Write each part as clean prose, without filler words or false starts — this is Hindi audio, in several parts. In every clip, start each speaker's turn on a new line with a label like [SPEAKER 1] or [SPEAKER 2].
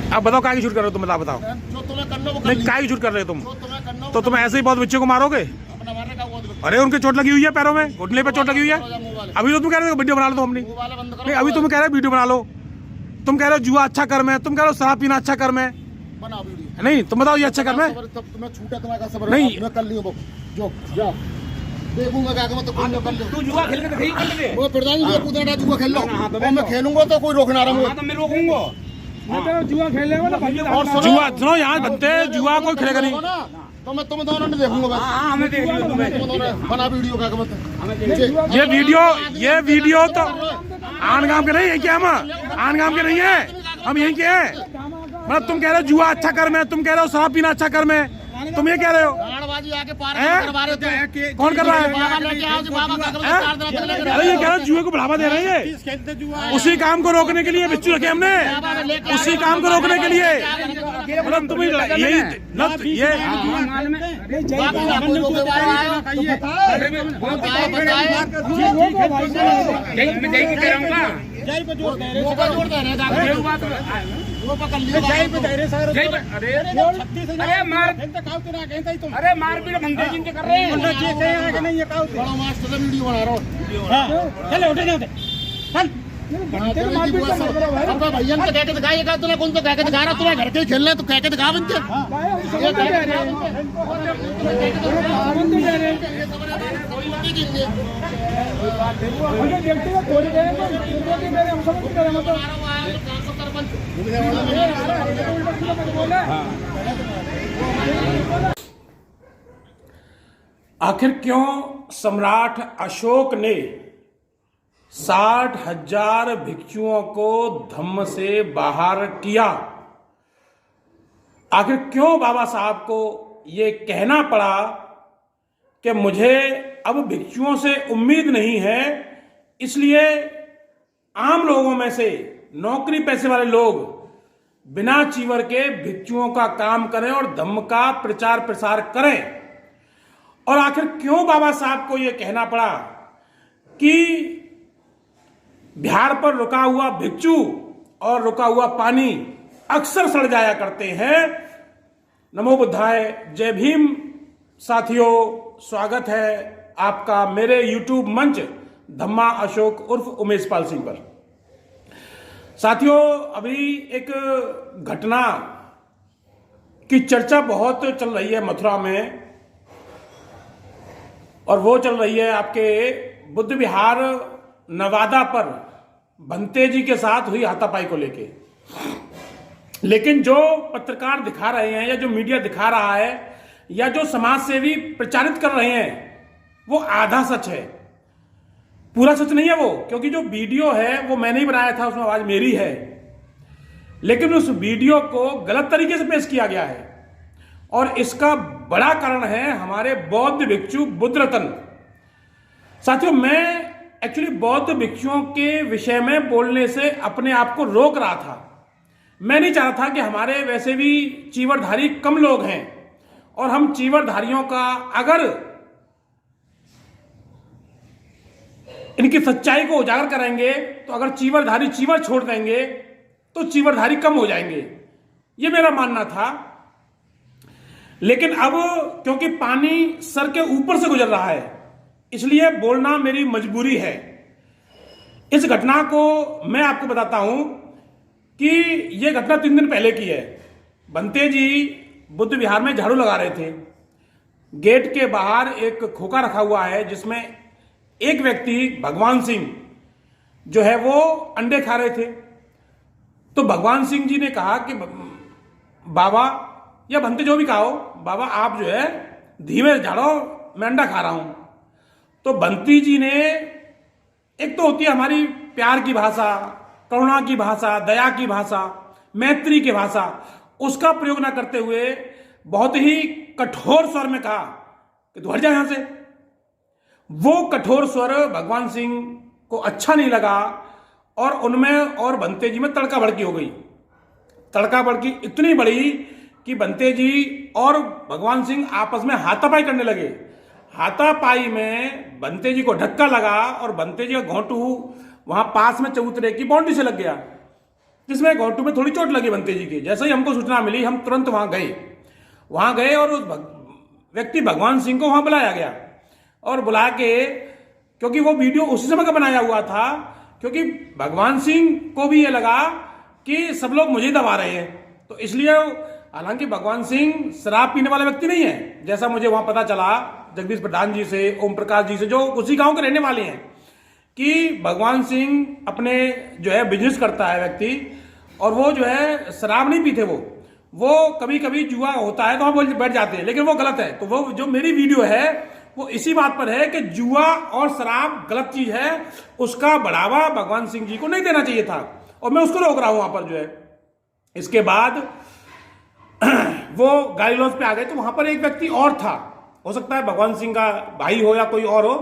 [SPEAKER 1] अब बताओ काय की शूट कर रहे हो तुम, बताओ।
[SPEAKER 2] जो तुम्हें करना वो कर
[SPEAKER 1] नहीं, काय की शूट कर रहे हो तुम?
[SPEAKER 2] जो तुम्हें करना वो
[SPEAKER 1] तो तुम ऐसे ही बहुत बच्चों को मारोगे?
[SPEAKER 2] अपना मारने का हुआ तो
[SPEAKER 1] अरे उनके चोट लगी हुई है पैरों में, घुटने पे चोट लगी हुई है। अभी तो तुम कह रहे हो वीडियो बना लो तुम अपनी।
[SPEAKER 2] वाला बंद करो।
[SPEAKER 1] नहीं, अभी तुम कह रहे हो वीडियो बना लो। तुम कह रहे हो जुआ अच्छा कर्म है, तुम कह रहे हो शराब पीना अच्छा कर्म है।
[SPEAKER 2] बना वीडियो।
[SPEAKER 1] नहीं, तुम बताओ ये अच्छा कर्म है?
[SPEAKER 2] तुम्हें छूटा तुम्हारा सबर
[SPEAKER 1] नहीं।
[SPEAKER 2] मैं कर लियो वो जो जा देखूंगा क्या मैं तो कोई कर लियो।
[SPEAKER 3] तू जुआ खेल के दिखाई कर ले।
[SPEAKER 2] वो प्रधान जी कूदना जुआ खेल लो और मैं खेलूंगा तो कोई रोकना रहा
[SPEAKER 3] हां तो मैं रोकूंगा।
[SPEAKER 4] मैं तो जुआ खेल लेगा ना भाई।
[SPEAKER 2] और
[SPEAKER 1] जुआ सुनो, यहाँ बनते हैं जुआ, कोई खेलेगा नहीं।
[SPEAKER 2] तो मैं तुम दोनों ने देखूंगा बस।
[SPEAKER 3] हां हमें देख लियो तुम्हें।
[SPEAKER 2] तुम दोनों ने बना वीडियो क्या मत
[SPEAKER 1] ये वीडियो तो आन गांव के नहीं है क्या? हम आन गांव के नहीं है, हम यहीं के हैं। मतलब तुम कह रहे हो जुआ अच्छा कर्म है, तुम कह रहे हो शराब पीना अच्छा कर्म है, तुम ये कह रहे हो?
[SPEAKER 2] गाड़बाजी आके पार
[SPEAKER 1] हैं?
[SPEAKER 2] करवा रहे थे।
[SPEAKER 1] कौन कर रहा है?
[SPEAKER 2] बाबा लेके आओ जी, बाबा का
[SPEAKER 1] हैं? अरे ये कह रहे हो जुए को बढ़ावा दे रहे हैं ये। उसी काम को रोकने के लिए बिच्चू रखे हमने, उसी काम को रोकने के लिए। मतलब तुम यही न ये
[SPEAKER 4] जय पे जोड़ दे रहे
[SPEAKER 2] वो पकड़ लियो
[SPEAKER 3] अरे मार
[SPEAKER 4] तुम।
[SPEAKER 3] अरे मार पीट मंगे जिनके कर रहे हैं।
[SPEAKER 4] कि नहीं ये काउ
[SPEAKER 2] बड़ा मास्टर वीडियो बना रहा हूँ।
[SPEAKER 4] हां चले उठे जाते चल तेरे मारपीट का मत करो भाई।
[SPEAKER 2] अब भैया ने कह के दिखाएगा, तूने कौन सा कह के दिखा रहा? तुम्हें घर के ही खेलना है तो कह के दिखा बनते।
[SPEAKER 4] ये कह रहे हैं मुझे देखते हुए थोड़ी देर में क्योंकि मेरे हम सब कर रहे हैं।
[SPEAKER 1] आखिर क्यों सम्राट अशोक ने 60,000 भिक्षुओं को धम्म से बाहर किया? आखिर क्यों बाबा साहब को ये कहना पड़ा कि मुझे अब भिक्षुओं से उम्मीद नहीं है, इसलिए आम लोगों में से नौकरी पैसे वाले लोग बिना चीवर के भिक्षुओं का काम करें और धम्म का प्रचार प्रसार करें? और आखिर क्यों बाबा साहब को यह कहना पड़ा कि बिहार पर रुका हुआ भिक्षु और रुका हुआ पानी अक्सर सड़ जाया करते हैं? नमो बुद्धाय, जय भीम साथियों, स्वागत है आपका मेरे YouTube मंच धम्मा अशोक उर्फ उमेश पाल सिंह पर। साथियों, अभी एक घटना की चर्चा बहुत चल रही है मथुरा में, और वो चल रही है आपके बुद्ध विहार नवादा पर भंते जी के साथ हुई हाथापाई को लेके। लेकिन जो पत्रकार दिखा रहे हैं या जो मीडिया दिखा रहा है या जो समाज सेवी प्रचारित कर रहे हैं वो आधा सच है, पूरा सच नहीं है वो। क्योंकि जो वीडियो है वो मैंने ही बनाया था, उसमें आवाज मेरी है, लेकिन उस वीडियो को गलत तरीके से पेश किया गया है। और इसका बड़ा कारण है हमारे बौद्ध भिक्षु बुद्ध रतन। साथियों, मैं एक्चुअली बौद्ध भिक्षुओं के विषय में बोलने से अपने आप को रोक रहा था। मैं नहीं चाहता था कि हमारे वैसे भी चीवरधारी कम लोग हैं और हम चीवरधारियों का अगर इनकी सच्चाई को उजागर करेंगे तो अगर चीवरधारी चीवर छोड़ देंगे तो चीवरधारी कम हो जाएंगे, ये मेरा मानना था। लेकिन अब क्योंकि पानी सर के ऊपर से गुजर रहा है, इसलिए बोलना मेरी मजबूरी है। इस घटना को मैं आपको बताता हूं कि यह घटना 3 दिन पहले की है। भंते जी बुद्ध विहार में झाड़ू लगा रहे थे। गेट के बाहर एक खोखा रखा हुआ है जिसमें एक व्यक्ति भगवान सिंह जो है वो अंडे खा रहे थे। तो भगवान सिंह जी ने कहा कि बाबा या भंते जो भी कहो, बाबा आप जो है धीमे झाड़ो, मैं अंडा खा रहा हूं। तो भंती जी ने, एक तो होती है हमारी प्यार की भाषा, करुणा की भाषा, दया की भाषा, मैत्री की भाषा, उसका प्रयोग ना करते हुए बहुत ही कठोर स्वर में कहा कि तू हट जा यहां से। वो कठोर स्वर भगवान सिंह को अच्छा नहीं लगा और उनमें और भंते जी में तड़का भड़की हो गई। तड़का भड़की इतनी बड़ी कि भंते जी और भगवान सिंह आपस में हाथापाई करने लगे। हाथापाई में भंते जी को धक्का लगा और भंते जी का घोंटू वहां पास में चबूतरे की बाउंड्री से लग गया। जिसमें घोटू में थोड़ी चोट लगी बंते जी की। जैसे ही हमको सूचना मिली हम तुरंत वहां गए और उस व्यक्ति भगवान सिंह को वहां बुलाया गया और बुला के, क्योंकि वो वीडियो उसी समय का बनाया हुआ था, क्योंकि भगवान सिंह को भी ये लगा कि सब लोग मुझे दबा रहे हैं, तो इसलिए, हालांकि भगवान सिंह शराब पीने वाला व्यक्ति नहीं है, जैसा मुझे वहां पता चला जगदीश प्रधान जी से, ओम प्रकाश जी से, जो उसी गांव के रहने वाले हैं, कि भगवान सिंह अपने जो है बिजनेस करता है व्यक्ति, और वो जो है शराब नहीं पीते, वो कभी कभी जुआ होता है तो हम बोल बैठ जाते हैं, लेकिन वो गलत है। तो वो जो मेरी वीडियो है वो इसी बात पर है कि जुआ और शराब गलत चीज है, उसका बढ़ावा भगवान सिंह जी को नहीं देना चाहिए था, और मैं उसको रोक रहा हूं वहां पर जो है। इसके बाद वो गाली गलौज पे आ गए, तो वहां पर एक व्यक्ति और था, हो सकता है भगवान सिंह का भाई हो या कोई और हो,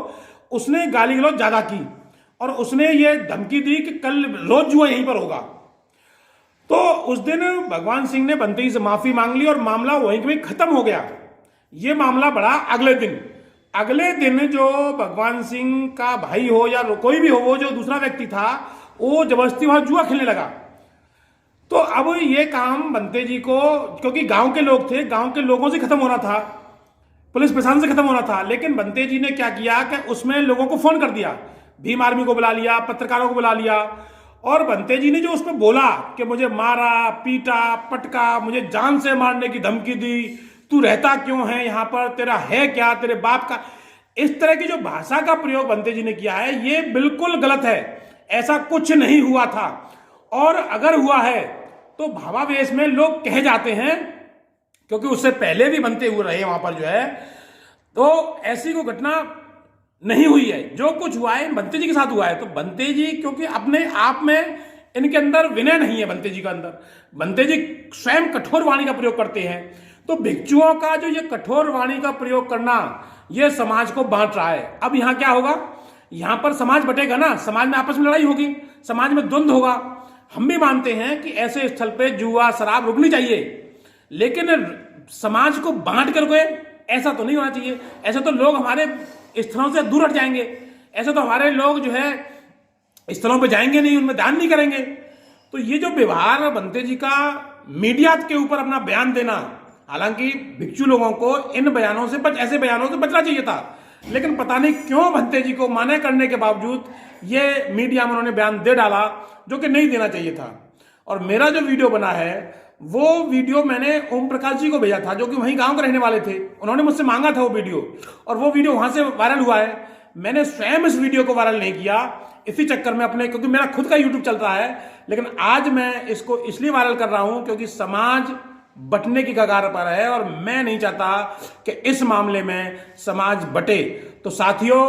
[SPEAKER 1] उसने गाली गलौज ज्यादा की और उसने ये धमकी दी कि कल रोज जुआ यहीं पर होगा। तो उस दिन भगवान सिंह ने बंते जी से माफी मांग ली और मामला वहीं के वहीं खत्म हो गया। ये मामला बढ़ा अगले दिन जो भगवान सिंह का भाई हो या कोई भी हो, वो जो दूसरा व्यक्ति था, वो जबरदस्ती वहां जुआ खेलने लगा। तो अब ये काम बंते जी को, क्योंकि गांव के लोग थे, गांव के लोगों से खत्म होना था, पुलिस प्रशासन से खत्म होना था, लेकिन बंते जी ने क्या किया कि उसमें लोगों को फोन कर दिया, भीम आर्मी को बुला लिया, पत्रकारों को बुला लिया, और बंते जी ने जो उसमें बोला कि मुझे मारा, पीटा, पटका, मुझे जान से मारने की धमकी दी, तू रहता क्यों है यहाँ पर, तेरा है क्या, तेरे बाप का, इस तरह की जो भाषा का प्रयोग बंते जी ने किया है, ये बिल्कुल गलत है। ऐसा कुछ नहीं हुआ था, और अगर हुआ है तो भावावेश में लोग कह जाते हैं, क्योंकि उससे पहले भी बनते हुए रहे वहां पर जो है, तो ऐसी कोई घटना नहीं हुई है। जो कुछ हुआ है बंते जी के साथ हुआ है। तो बंते जी, क्योंकि अपने आप में इनके अंदर विनय नहीं है, बंते जी के अंदर, बंते जी स्वयं कठोर वाणी का प्रयोग करते हैं, तो भिक्षुओं का जो ये कठोर वाणी का प्रयोग करना, ये समाज को बांट रहा है। अब यहां क्या होगा, यहां पर समाज बटेगा ना, समाज में आपस में लड़ाई होगी, समाज में द्वंद्व होगा। हम भी मानते हैं कि ऐसे स्थल पे जुआ शराब रुकनी चाहिए, लेकिन समाज को बांट करके ऐसा तो नहीं होना चाहिए। ऐसे तो लोग हमारे स्थलों से दूर हट जाएंगे, ऐसे तो हमारे लोग जो है स्थलों पे जाएंगे नहीं, उनमें ध्यान नहीं करेंगे। तो ये जो व्यवहार बंते जी का मीडिया के ऊपर अपना बयान देना, हालांकि भिक्षु लोगों को इन बयानों से ऐसे बयानों से बचना चाहिए था, लेकिन पता नहीं क्यों बंते जी को मना करने के बावजूद ये मीडिया में उन्होंने बयान दे डाला, जो कि नहीं देना चाहिए था। और मेरा जो वीडियो बना है वो वीडियो मैंने ओम प्रकाश जी को भेजा था, जो कि वहीं गांव के रहने वाले थे, उन्होंने मुझसे मांगा था वो वीडियो, और वो वीडियो वहां से वायरल हुआ है। मैंने स्वयं इस वीडियो को वायरल नहीं किया, इसी चक्कर में अपने, क्योंकि मेरा खुद का यूट्यूब चल रहा है, लेकिन आज मैं इसको इसलिए वायरल कर रहा हूं क्योंकि समाज बटने की कगार पर है, और मैं नहीं चाहता कि इस मामले में समाज बटे। तो साथियों,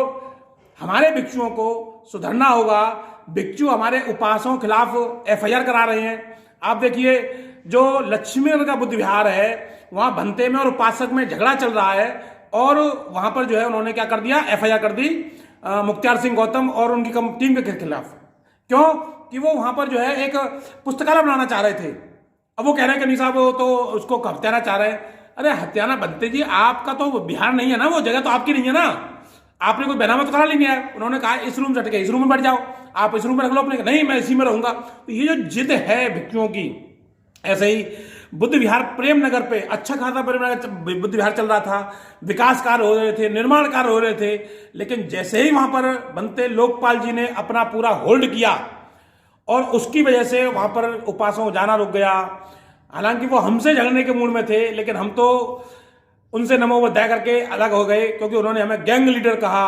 [SPEAKER 1] हमारे भिक्षुओं को सुधरना होगा। भिक्षु हमारे उपासकों के खिलाफ FIR करा रहे हैं। आप देखिए, जो लक्ष्मीनगर का बुद्ध विहार है, वहां भंते में और उपासक में झगड़ा चल रहा है, और वहां पर जो है उन्होंने क्या कर दिया, FIR कर दी मुख्तार सिंह गौतम और उनकी टीम के खिलाफ। क्यों? कि वो वहां पर जो है एक पुस्तकालय बनाना चाह रहे थे। अब वो कह रहे हैं कि नहीं साहब, वो तो उसको हत्याना चाह रहे हैं। अरे हत्याना बनते जी, आपका तो बिहार नहीं है ना, वो जगह तो आपकी नहीं है ना, आपने कोई बैनामा तो करा नहीं है। उन्होंने कहा इस रूम से हटके इस रूम में बैठ जाओ, आप इस रूम में रख लो अपने, नहीं मैं इसी में रहूंगा। तो ये जो जिद है भिक्षुओं की, ऐसे ही बुद्ध विहार प्रेम नगर पे अच्छा खासा बुद्ध विहार चल रहा था, विकास कार्य हो रहे थे, निर्माण कार्य हो रहे थे, लेकिन जैसे ही वहां पर बनते लोकपाल जी ने अपना पूरा होल्ड किया, और उसकी वजह से वहां पर उपासकों को जाना रुक गया। हालांकि वो हमसे झगड़ने के मूड में थे, लेकिन हम तो उनसे नमो बधाई करके अलग हो गए, क्योंकि उन्होंने हमें गैंग लीडर कहा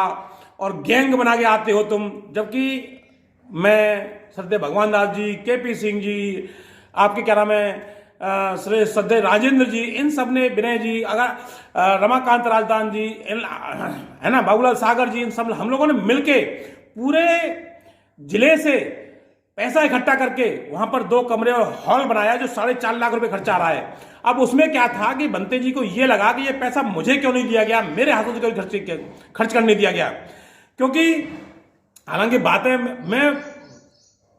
[SPEAKER 1] और गैंग बना के आते हो तुम। जबकि मैं श्रद्धेय भगवान दास जी, KP सिंह जी, आपके क्या नाम है, श्रद्धेय राजेंद्र जी, इन सब ने, विनय जी, अगर रमाकांत राजदान जी, है ना, बाबूलाल सागर जी, इन सब हम लोगों ने मिलके पूरे जिले से पैसा इकट्ठा करके वहां पर 2 कमरे और हॉल बनाया, जो 4.5 लाख रुपए खर्चा आ रहा है। अब उसमें क्या था कि बनते जी को ये लगा कि ये पैसा मुझे क्यों नहीं दिया गया, मेरे हाथों से क्यों खर्च करने दिया गया। क्योंकि हालांकि बातें, मैं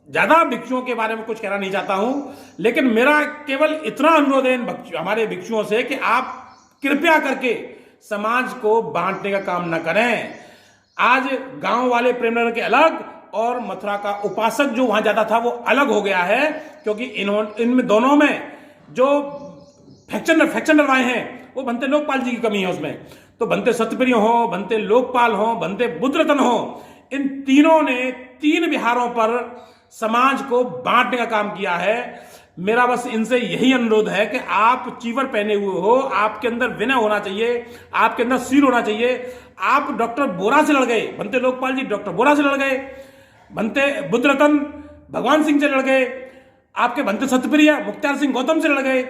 [SPEAKER 1] ज्यादा भिक्षुओं के बारे में कुछ कहना नहीं चाहता हूं, लेकिन मेरा केवल इतना अनुरोध है हमारे भिक्षुओं से कि आप कृपया करके समाज को बांटने का काम न करें। आज गांव वाले प्रेमनगर के अलग और मथुरा का उपासक जो वहां जाता था वो अलग हो गया है, क्योंकि इनमें दोनों में जो फैक्शन डलवाए हैं वो बनते लोकपाल जी की कमी है उसमें। तो बनते सत्यप्रिय हो, बनते लोकपाल हो, बनते बुद्धरतन हो, इन तीनों ने 3 विहारों पर समाज को बांटने का काम किया है। मेरा बस इनसे यही अनुरोध है कि आप चीवर पहने हुए हो, आपके अंदर विनय होना चाहिए, आपके अंदर शील होना चाहिए। आप डॉक्टर बोरा से लड़ गए, बनते लोकपाल जी डॉक्टर बोरा से लड़ गए, बनते बुद्धरतन भगवान सिंह से लड़ गए, आपके बनते सत्यप्रिय मुख्तार सिंह गौतम से लड़ गए,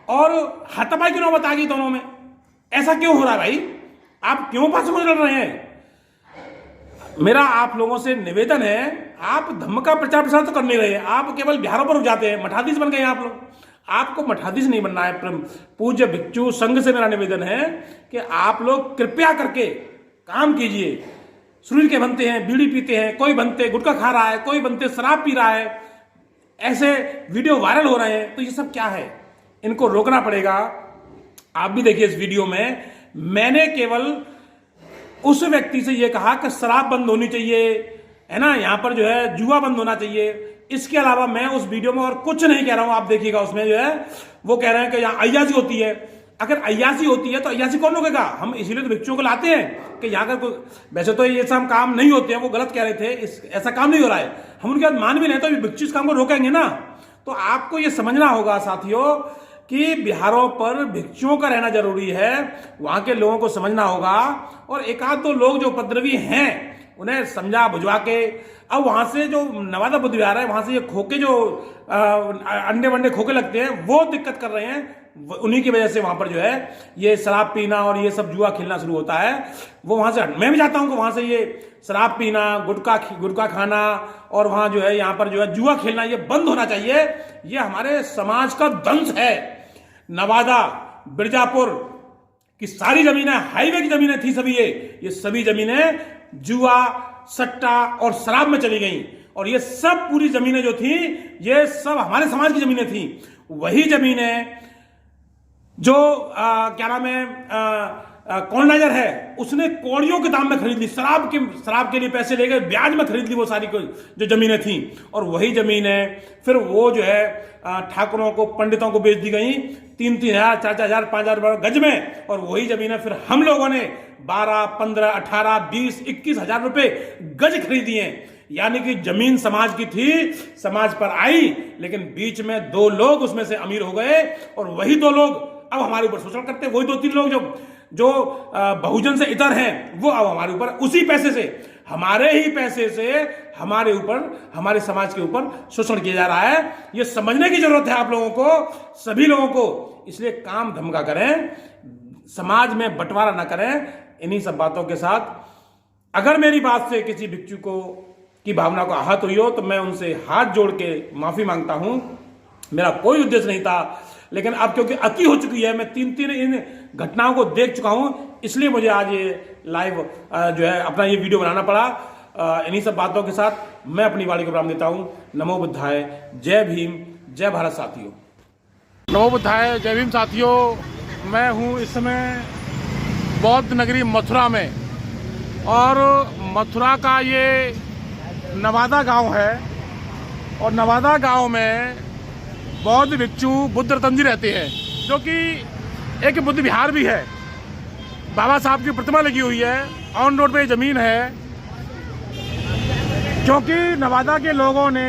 [SPEAKER 1] और हाथापाई की नौबत आ गई दोनों में। ऐसा क्यों हो रहा है भाई? आप क्यों उपासकों से लड़ रहे हैं? मेरा आप लोगों से निवेदन है, आप धम्म का प्रचार प्रसार तो कर नहीं रहे, आप केवल बिहारों पर रुक जाते हैं, मठाधीश बन गए आप लोग। आपको मठाधीश नहीं बनना है। पूज्य भिक्षु संघ से मेरा निवेदन है कि आप लोग कृपया करके काम कीजिए। शरीर के बनते हैं बीड़ी पीते हैं, कोई बनते गुटखा खा रहा है, कोई बनते शराब पी रहा है, ऐसे वीडियो वायरल हो रहे हैं। तो ये सब क्या है? इनको रोकना पड़ेगा। आप भी देखिए इस वीडियो में मैंने केवल उस व्यक्ति से यह कहा कि शराब बंद होनी चाहिए, है ना, यहां पर जो है जुआ बंद होना चाहिए। इसके अलावा मैं उस वीडियो में और कुछ नहीं कह रहा हूं। आप देखिएगा उसमें जो है वो कह रहे हैं कि यहाँ अय्यासी होती है। अगर अय्यासी होती है तो अय्यासी कौन रोकेगा? हम इसीलिए तो भिक्षुओं को लाते हैं कि यहाँ का वैसे तो ये सब काम नहीं होते हैं, वो गलत कह रहे थे, ऐसा काम नहीं हो रहा है। हम उनकी बात मान भी नहीं तो भिक्षु इस काम को रोकेंगे ना। तो आपको ये समझना होगा साथियों कि बिहारों पर भिक्षुओं का रहना जरूरी है, वहां के लोगों को समझना होगा। और एक आध दो लोग जो उपद्रवी हैं उन्हें समझा बुझवा के, अब वहां से जो नवादा बुद्ध विहार है वहां से ये खोके जो अंडे वंडे खोके लगते हैं वो दिक्कत कर रहे हैं। उन्हीं की वजह से वहां पर जो है ये शराब पीना और ये सब जुआ खेलना शुरू होता है। वो वहां से, मैं भी चाहता हूं कि वहां से ये शराब पीना, गुटखा खाना और वहां जो है यहाँ पर जो है जुआ खेलना ये बंद होना चाहिए। ये हमारे समाज का दंश है। नवादा, बिरजापुर की सारी जमीनें, हाईवे की जमीनें थी सभी, ये सभी जमीनें जुआ, सट्टा और शराब में चली गई। और ये सब पूरी जमीनें जो थी ये सब हमारे समाज की जमीनें थी। वही जमीनें जो क्या नाम है कॉलोनाइजर है उसने कौड़ियों के दाम में खरीद ली, शराब के लिए पैसे ले गए, ब्याज में खरीद ली वो सारी जो जमीनें थी। और वही जमीनें फिर वो जो है ठाकुरों को, पंडितों को बेच दी गई 3-3 हजार, 4-4 हजार, 5 हजार गज में। और वही जमीनें फिर हम लोगों ने 12, 15, 18, 20, 21 हजार रुपए गज खरीदी हैं। यानी कि जमीन समाज की थी, समाज पर आई, लेकिन बीच में 2 लोग उसमें से अमीर हो गए और वही 2 लोग अब हमारे ऊपर शोषण करते हैं। वही 2-3 लोग जो बहुजन से इतर हैं वो अब हमारे ऊपर उसी पैसे से, हमारे ही पैसे से हमारे ऊपर, हमारे समाज के ऊपर शोषण किया जा रहा है। ये समझने की जरूरत है आप लोगों को, सभी लोगों को। इसलिए काम धमका करें, समाज में बंटवारा ना करें। इन्हीं सब बातों के साथ अगर मेरी बात से किसी भिक्षु को की भावना को आहत हुई हो तो मैं उनसे हाथ जोड़ के माफी मांगता हूं। मेरा कोई उद्देश्य नहीं था, लेकिन अब क्योंकि अति हो चुकी है, मैं 3 इन घटनाओं को देख चुका हूं, इसलिए मुझे आज ये लाइव जो है अपना ये वीडियो बनाना पड़ा। इन्हीं सब बातों के साथ मैं अपनी वाणी को विराम देता हूं। नमो बुद्धाय, जय भीम, जय भारत साथियों।
[SPEAKER 5] नमो बुद्धाय, जय भीम साथियों। मैं हूं इस समय बौद्ध नगरी मथुरा में, और मथुरा का ये नवादा गांव है। और नवादा गांव में बौद्ध भिक्षु बुद्धरतन जी रहते हैं, जो कि एक बुद्ध विहार भी है। बाबा साहब की प्रतिमा लगी हुई है, ऑन रोड पे जमीन है। क्योंकि नवादा के लोगों ने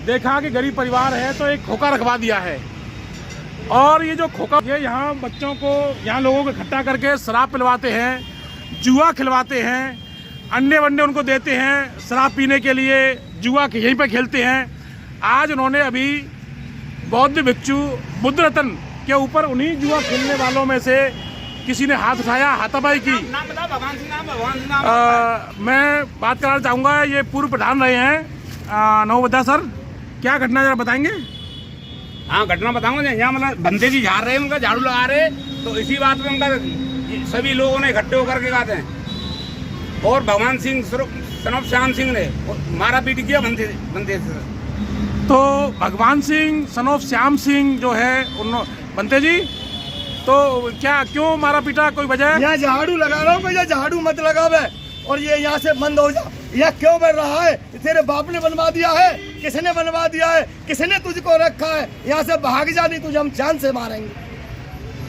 [SPEAKER 5] देखा कि गरीब परिवार है तो एक खोखा रखवा दिया है। और ये जो खोखा, ये यहाँ बच्चों को, यहाँ लोगों को इकट्ठा करके शराब पिलवाते हैं, जुआ खिलवाते हैं, अंडे वंडे उनको देते हैं शराब पीने के लिए, जुआ यहीं पे खेलते हैं। आज उन्होंने अभी बौद्ध भिक्षु बुद्धरतन के ऊपर उन्हीं जुआ खेलने वालों में से किसी ने हाथ उठाया, हाथापाई की।
[SPEAKER 3] नाम बताओ, भगवान सिंह नाम।
[SPEAKER 5] मैं बात करना चाहूँगा, ये पूर्व प्रधान रहे हैं नवोबद्धा सर, क्या घटना जरा बताएंगे?
[SPEAKER 3] हाँ, घटना बताऊंगा। यहाँ मतलब बंदे जी झाड़ रहे हैं, उनका झाड़ू लगा रहे, तो इसी बात में उनका सभी लोगों ने इकट्ठे होकर के गाते हैं। और भगवान सिंह सन ऑफ श्याम सिंह ने मारा पीट किया बंदे से।
[SPEAKER 5] तो भगवान सिंह सन ऑफ श्याम सिंह जो है बनते जी, तो क्या क्यों मारा पीटा, कोई वजह?
[SPEAKER 4] यहाँ झाड़ू लगा रहा हूँ, भैया झाड़ू मत लगावे और ये यहाँ से बंद हो जा।
[SPEAKER 6] यह क्यों बढ़ रहा है? तेरे बाप ने बनवा दिया है? किसने बनवा दिया है? किसने तुझको रखा है? यहाँ से भाग जा, नहीं तुझे हम जान से मारेंगे।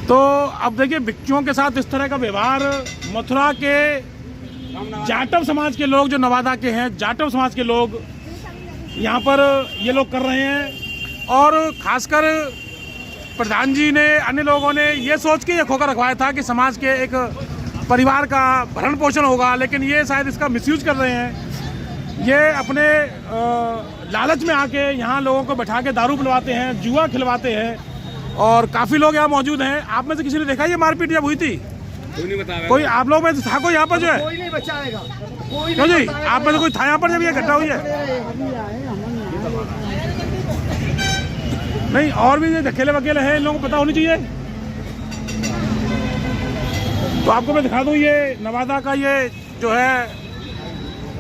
[SPEAKER 5] तो अब देखिए भिक्षुओं के साथ इस तरह का व्यवहार मथुरा के जाटव समाज के लोग, जो नवादा के हैं जाटव समाज के लोग, यहाँ पर ये लोग कर रहे हैं। और खासकर प्रधान जी ने, अन्य लोगों ने ये सोच के ये खोखा रखवाया था कि समाज के एक परिवार का भरण पोषण होगा, लेकिन ये शायद इसका मिसयूज कर रहे हैं। ये अपने लालच में आके यहाँ लोगों को बैठा के दारू पिलवाते हैं, जुआ खिलवाते हैं। और काफ़ी लोग यहाँ मौजूद हैं। आप में से किसी ने देखा ये मारपीट जब हुई थी?
[SPEAKER 3] कोई नहीं बता रहा।
[SPEAKER 5] कोई आप लोग में से था कोई यहाँ पर जो है?
[SPEAKER 6] कोई नहीं बचाएगा, कोई
[SPEAKER 5] क्यों
[SPEAKER 6] नहीं
[SPEAKER 5] जी?
[SPEAKER 6] बचाएगा।
[SPEAKER 5] आप में से कोई था यहाँ पर जब ये घटना हुई है? नहीं, और भी धकेले वकेले हैं, इन लोगों को पता होनी चाहिए। तो आपको मैं दिखा दूं, ये नवादा का ये जो है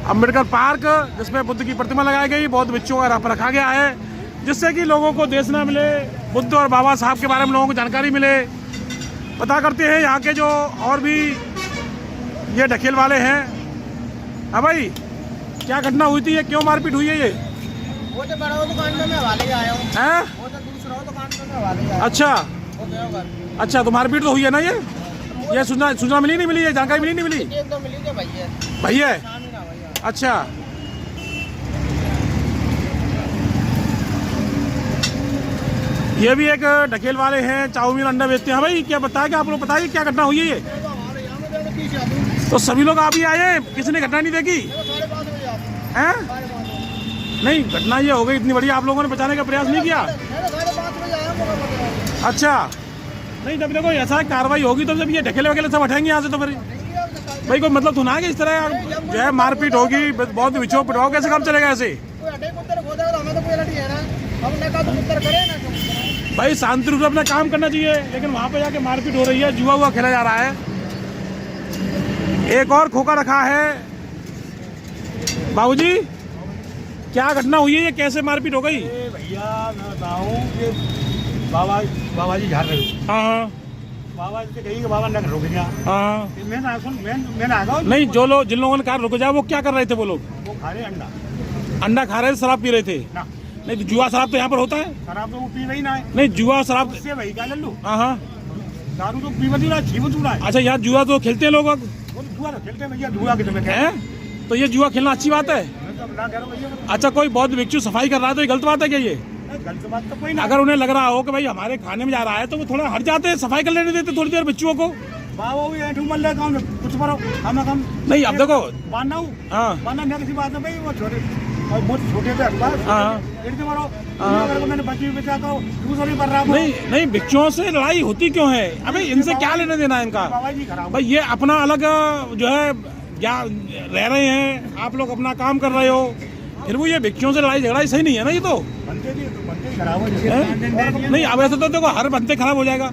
[SPEAKER 5] अंबेडकर पार्क, जिसमें बुद्ध की प्रतिमा लगाई गई, बौद्ध भिक्षुओं का रखा गया है, जिससे कि लोगों को देशना मिले, बुद्ध और बाबा साहब के बारे में लोगों को जानकारी मिले। पता करते हैं यहाँ के जो और भी ये ढकेल वाले हैं। हाँ भाई, क्या घटना हुई थी? ये क्यों मारपीट हुई है ये?
[SPEAKER 2] वो तो बड़ा दुकान में हवाले आया हूँ।
[SPEAKER 5] हैं?
[SPEAKER 2] वो तो दूसरा दुकान में हवाले आया।
[SPEAKER 5] अच्छा अच्छा, तो मारपीट तो हुई है ना? ये सूचना मिली नहीं मिली? ये जानकारी मिली नहीं मिली?
[SPEAKER 2] एक तो मिली थी भैया।
[SPEAKER 5] भैया
[SPEAKER 2] शाम ही ना भैया।
[SPEAKER 5] अच्छा, ये भी एक ढकेल वाले हैं, चाउमीन अंडा बेचते हैं। भाई क्या बताया, क्या आप लोग बताइए क्या घटना हुई है ये? तो सभी लोग आप ही आए, किसी ने घटना नहीं देखी हैं? नहीं, घटना ये हो गई इतनी बड़ी, आप लोगों ने बचाने का प्रयास नहीं किया? अच्छा, नहीं जब देखो ऐसा कार्रवाई होगी तो जब ये ढकेले वकेले सब हटेंगे यहाँ से, तो फिर भाई कोई मतलब थोड़ा कि इस तरह जो है मारपीट होगी, बहुत भिक्षुओं पिटवाओ, कैसे काम चलेगा ऐसे? भाई शांति रूप से अपना काम करना चाहिए, लेकिन वहाँ पे जाके मारपीट हो रही है, जुआ हुआ खेला जा रहा है। एक और खोखा रखा है। बाबूजी, क्या घटना हुई है? ये कैसे मारपीट हो गई?
[SPEAKER 7] भैया मैं बताऊँ कि बाबा जी झाड़ रहे हो।
[SPEAKER 5] हाँ
[SPEAKER 7] बाबा जी से कही कि बाबा न रुक गया।
[SPEAKER 5] हाँ,
[SPEAKER 7] मैंने आ गया।
[SPEAKER 5] नहीं, जो लोग, जिन लोगों ने कहा रुक जाओ, वो क्या कर रहे थे? वो लोग
[SPEAKER 7] वो खा रहे अंडा
[SPEAKER 5] अंडा खा रहे थे, शराब पी रहे थे
[SPEAKER 7] ना।
[SPEAKER 5] नहीं, तो जुआ शराब तो यहाँ पर होता है।
[SPEAKER 7] शराब तो वो पी रही ना है।
[SPEAKER 5] नहीं, जुआ शराब,
[SPEAKER 7] उससे वही क्या लल्लू,
[SPEAKER 5] हाँ,
[SPEAKER 7] दारू तो पी बती रहा, छीन चूड़ा है।
[SPEAKER 5] अच्छा, यहाँ जुआ तो खेलते हैं लोग
[SPEAKER 7] वो तो जुआ तो खेलते हैं भैया, जुआ के तुम्हें
[SPEAKER 5] हैं? तो ये जुआ खेलना अच्छी बात है?
[SPEAKER 7] मैं तो ना कह रहा हूँ भैया।
[SPEAKER 5] अच्छा, कोई बौद्ध भिक्षु सफाई कर रहा है तो ये गलत बात है क्या? ये
[SPEAKER 7] गलत बात तो कोई ना।
[SPEAKER 5] अगर उन्हें लग रहा हो कि भाई हमारे खाने में जा रहा है तो वो थोड़ा हट जाते हैं, सफाई कर लेने देते थोड़ी देर भिक्षुओं को।
[SPEAKER 7] बाबा भी ऐठू मल रहे काम कुछ करो, हम
[SPEAKER 5] नहीं, अब देखो,
[SPEAKER 7] मानना हूँ,
[SPEAKER 5] हाँ
[SPEAKER 7] मानना नहीं किसी बात है भाई। वो छोटे और बहुत छोटे थे अखबार,
[SPEAKER 5] हाँ
[SPEAKER 7] इनसे मारो। अगर को मैंने बची हुई बचा तो दूसरा नहीं कर रहा।
[SPEAKER 5] नहीं नहीं, भिक्षुओं से लड़ाई होती क्यों है? अबे इनसे क्या लेने देना है इनका?
[SPEAKER 7] बाबा जी खराब।
[SPEAKER 5] भाई ये अपना अलग जो है क्या रह रहे हैं, आप लोग अपना काम कर रहे हो, फिर वो ये भिक्षुओं से लड़ाई झगड़ा सही नहीं है ना। ये तो
[SPEAKER 7] बनते खराब हो
[SPEAKER 5] हैं? नहीं, अब ऐसे तो देखो हर बनते खराब हो जाएगा।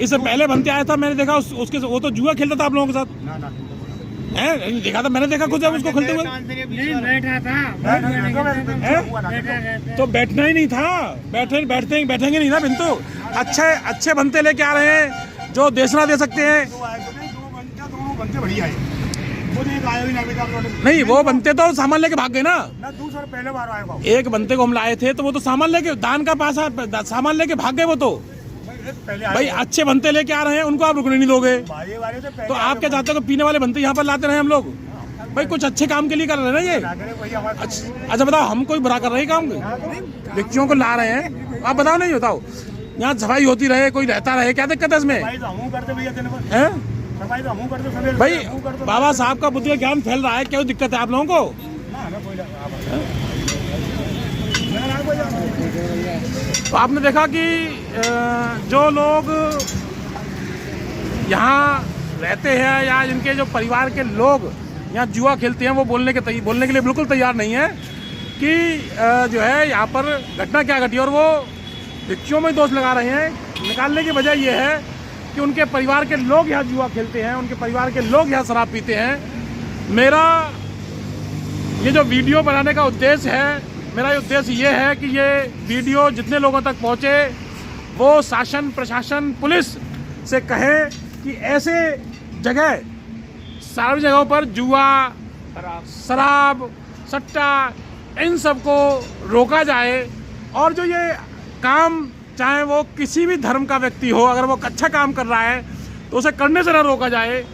[SPEAKER 5] इससे पहले बनते आया था, मैंने देखा उसके वो तो जुआ खेलता था आप लोगों के साथ।
[SPEAKER 7] ना ना
[SPEAKER 5] है देखा था मैंने, देखा खुद जब उसको खेलते हुए। तो बैठना ही नहीं था, बैठेंगे नहीं ना बिंतु। अच्छे बनते लेके आ रहे हैं जो देशना दे सकते हैं।
[SPEAKER 7] दोनों बनते बढ़िया है।
[SPEAKER 5] नहीं, वो बनते तो सामान लेके भाग गए ना।
[SPEAKER 7] दूसरा पहले बार आएगा।
[SPEAKER 5] एक बनते को हम लाए थे तो वो तो सामान लेके, दान का पासा सामान लेके भाग गए वो तो। भाई अच्छे बनते लेके आ रहे हैं, उनको आप रुकने नहीं दोगे। तो आप क्या चाहते हो कि पीने वाले बनते यहाँ पर लाते रहे हम लोग? भाई कुछ अच्छे काम के लिए कर रहे हैं ना ये। अच्छा बताओ, हम कोई बुरा कर रहे हैं काम? भिक्षुओं को ला रहे हैं, आप बताओ। नहीं बताओ, यहाँ सफाई होती रहे, कोई रहता रहे, क्या दिक्कत है इसमें? है भाई, बाबा साहब का बुद्ध का ज्ञान फैल रहा है, क्या दिक्कत है आप लोगों को? तो आपने देखा कि जो लोग यहाँ रहते हैं या जिनके जो परिवार के लोग यहाँ जुआ खेलते हैं, वो बोलने के लिए बिल्कुल तैयार नहीं है कि जो है यहाँ पर घटना क्या घटी, और वो भिक्षुओं में दोष लगा रहे हैं। निकालने की वजह यह है कि उनके परिवार के लोग यहाँ जुआ खेलते हैं, उनके परिवार के लोग यहाँ शराब पीते हैं। मेरा ये जो वीडियो बनाने का उद्देश्य है, मेरा उद्देश्य ये है कि ये वीडियो जितने लोगों तक पहुँचे, वो शासन, प्रशासन, पुलिस से कहे कि ऐसे जगह, सार्वजनिक जगहों पर जुआ शराब, सट्टा, इन सब को रोका जाए। और जो ये काम, चाहे वो किसी भी धर्म का व्यक्ति हो, अगर वो अच्छा काम कर रहा है तो उसे करने से ना रोका जाए।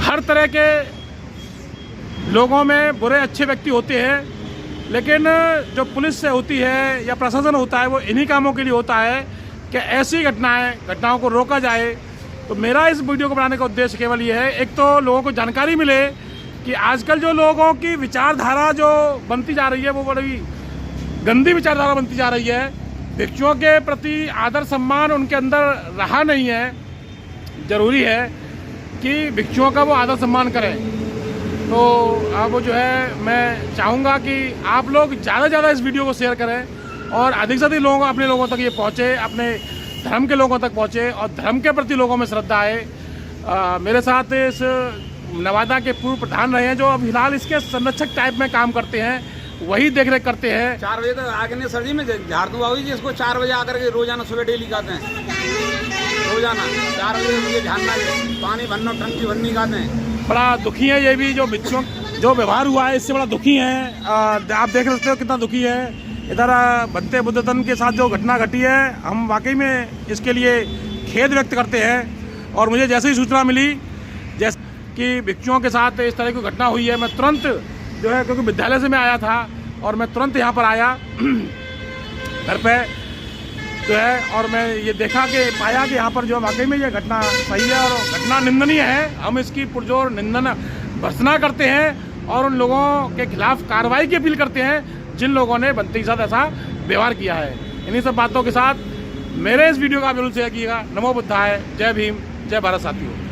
[SPEAKER 5] हर तरह के लोगों में बुरे अच्छे व्यक्ति होते हैं, लेकिन जो पुलिस से होती है या प्रशासन होता है वो इन्हीं कामों के लिए होता है कि ऐसी घटनाओं को रोका जाए। तो मेरा इस वीडियो को बनाने का उद्देश्य केवल ये है, एक तो लोगों को जानकारी मिले कि आजकल जो लोगों की विचारधारा जो बनती जा रही है वो बड़ी गंदी विचारधारा बनती जा रही है। भिक्षुओं के प्रति आदर सम्मान उनके अंदर रहा नहीं है। ज़रूरी है कि भिक्षुओं का वो आदर सम्मान करें। तो अब जो है मैं चाहूँगा कि आप लोग ज़्यादा से ज़्यादा इस वीडियो को शेयर करें और अधिक से अधिक लोगों अपने लोगों तक ये पहुँचे, अपने धर्म के लोगों तक पहुँचे और धर्म के प्रति लोगों में श्रद्धा है। मेरे साथ इस नवादा के पूर्व प्रधान रहे हैं जो अब फिलहाल इसके संरक्षक टाइप में काम करते हैं, वही देख रेख करते हैं।
[SPEAKER 3] 4 बजे तक आगे नहीं सर जी, मैं झाड़ दूँ बाबू जी इसको 4 बजे आकर के रोजाना सुबह डेली खाते हैं। रोजाना 4 बजे मुझे झाड़ना है, पानी भरना, टंकी भरनी खाते हैं।
[SPEAKER 5] बड़ा दुखी है ये भी, जो भिक्षुओं जो व्यवहार हुआ है इससे बड़ा दुखी है। आप देख सकते हो कितना दुखी है। इधर बनते बुद्धतन के साथ जो घटना घटी है, हम वाकई में इसके लिए खेद व्यक्त करते हैं। और मुझे जैसे ही सूचना मिली जैसे कि भिक्षुओं के साथ इस तरह की घटना हुई है, मैं तुरंत जो है, क्योंकि विद्यालय से मैं आया था और मैं तुरंत यहाँ पर आया घर पे जो है, और मैं ये देखा कि पाया कि यहाँ पर जो वाकई में ये घटना सही है और घटना निंदनीय है। हम इसकी पुरजोर निंदन भर्त्सना करते हैं और उन लोगों के खिलाफ कार्रवाई की अपील करते हैं जिन लोगों ने बंती के साथ ऐसा व्यवहार किया है। इन्हीं सब बातों के साथ मेरे इस वीडियो का जरूर शेयर कीजिएगा। नमो बुद्धाय, जय भीम, जय भारत साथियों।